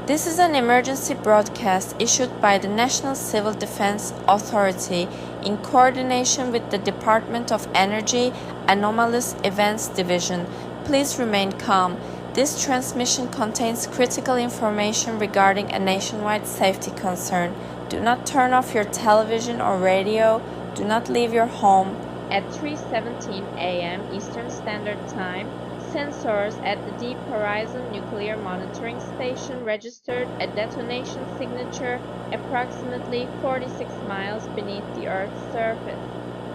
This is an emergency broadcast issued by the National Civil Defense Authority in coordination with the Department of Energy Anomalous Events Division. Please remain calm. This transmission contains critical information regarding a nationwide safety concern. Do not turn off your television or radio. Do not leave your home. At 3:17 a.m. Eastern Standard Time, sensors at the Deep Horizon Nuclear Monitoring Station registered a detonation signature approximately 46 miles beneath the Earth's surface.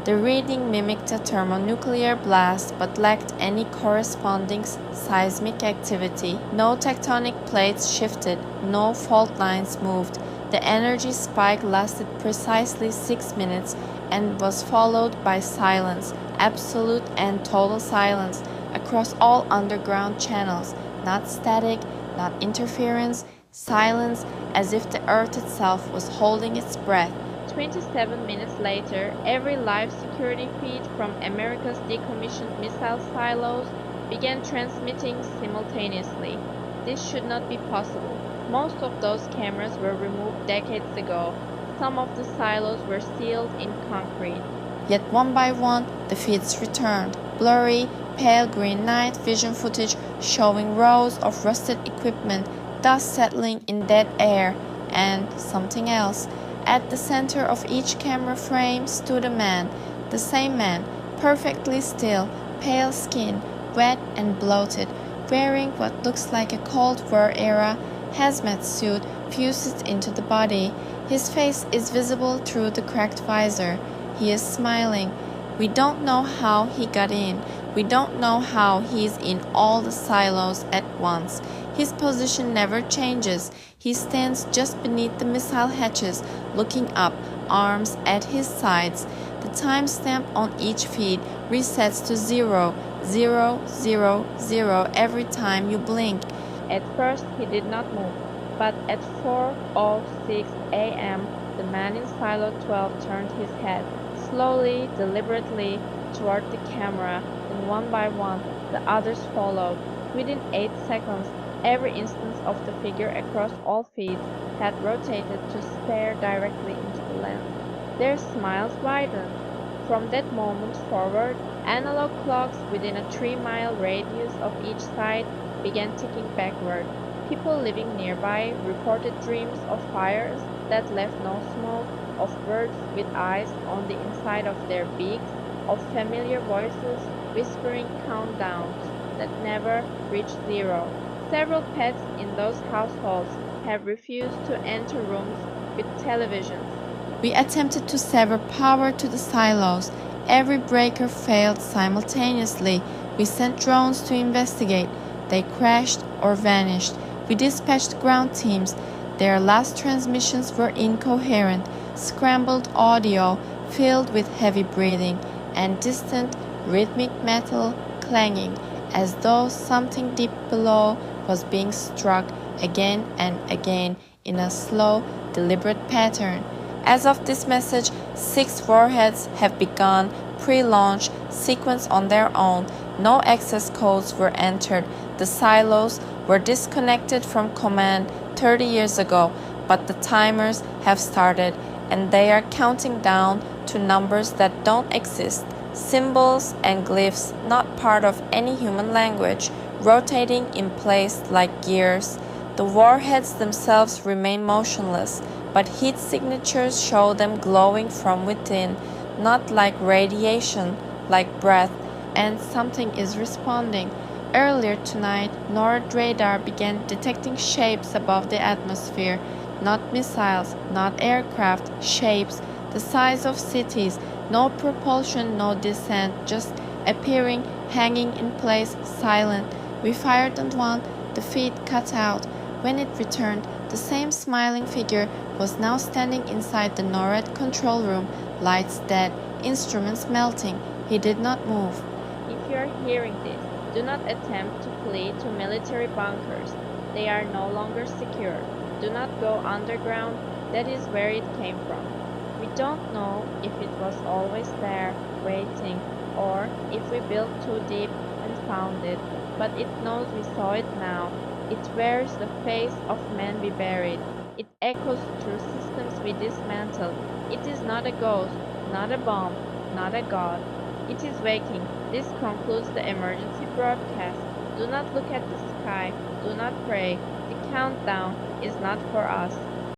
The reading mimicked a thermonuclear blast but lacked any corresponding seismic activity. No tectonic plates shifted, no fault lines moved. The energy spike lasted precisely 6 minutes and was followed by silence, absolute and total silence, across all underground channels, not static, not interference, silence as if the earth itself was holding its breath. 27 minutes later, every live security feed from America's decommissioned missile silos began transmitting simultaneously. This should not be possible. Most of those cameras were removed decades ago. Some of the silos were sealed in concrete. Yet one by one, the feeds returned, blurry, pale green night vision footage showing rows of rusted equipment, dust settling in dead air, and something else. At the center of each camera frame stood a man, the same man, perfectly still, pale skin, wet and bloated, wearing what looks like a Cold War era hazmat suit fused into the body. His face is visible through the cracked visor. He is smiling. We don't know how he got in. We don't know how he is in all the silos at once. His position never changes. He stands just beneath the missile hatches, looking up, arms at his sides. The timestamp on each feed resets to 0, 0, 0, 0 every time you blink. At first he did not move, but at 4:06 a.m. the man in silo 12 turned his head, slowly, deliberately, toward the camera, and one by one the others followed. Within 8 seconds, every instance of the figure across all feeds had rotated to stare directly into the lens. Their smiles widened. From that moment forward, analog clocks within a 3-mile radius of each side began ticking backward. People living nearby reported dreams of fires that left no smoke, of birds with eyes on the inside of their beaks, of familiar voices whispering countdowns that never reached 0. Several pets in those households have refused to enter rooms with televisions. We attempted to sever power to the silos. Every breaker failed simultaneously. We sent drones to investigate. They crashed or vanished. We dispatched ground teams. Their last transmissions were incoherent, scrambled audio filled with heavy breathing and distant, rhythmic metal clanging, as though something deep below was being struck again and again in a slow, deliberate pattern. As of this message, 6 warheads have begun pre-launch sequence on their own. No access codes were entered. The silos were disconnected from command 30 years ago, but the timers have started and they are counting down to numbers that don't exist. Symbols and glyphs not part of any human language, rotating in place like gears. The warheads themselves remain motionless, but heat signatures show them glowing from within, not like radiation, like breath, and something is responding. Earlier tonight, NORAD radar began detecting shapes above the atmosphere, not missiles, not aircraft, shapes, the size of cities, no propulsion, no descent, just appearing, hanging in place, silent. We fired on one, the feed cut out. When it returned, the same smiling figure was now standing inside the NORAD control room, lights dead, instruments melting. He did not move. If you are hearing this, do not attempt to flee to military bunkers. They are no longer secure. Do not go underground. That is where it came from. We don't know if it was always there, waiting, or if we built too deep and found it, but it knows we saw it now. It wears the face of man we buried. It echoes through systems we dismantled. It is not a ghost, not a bomb, not a god. It is waking. This concludes the emergency broadcast. Do not look at the sky. Do not pray. The countdown is not for us.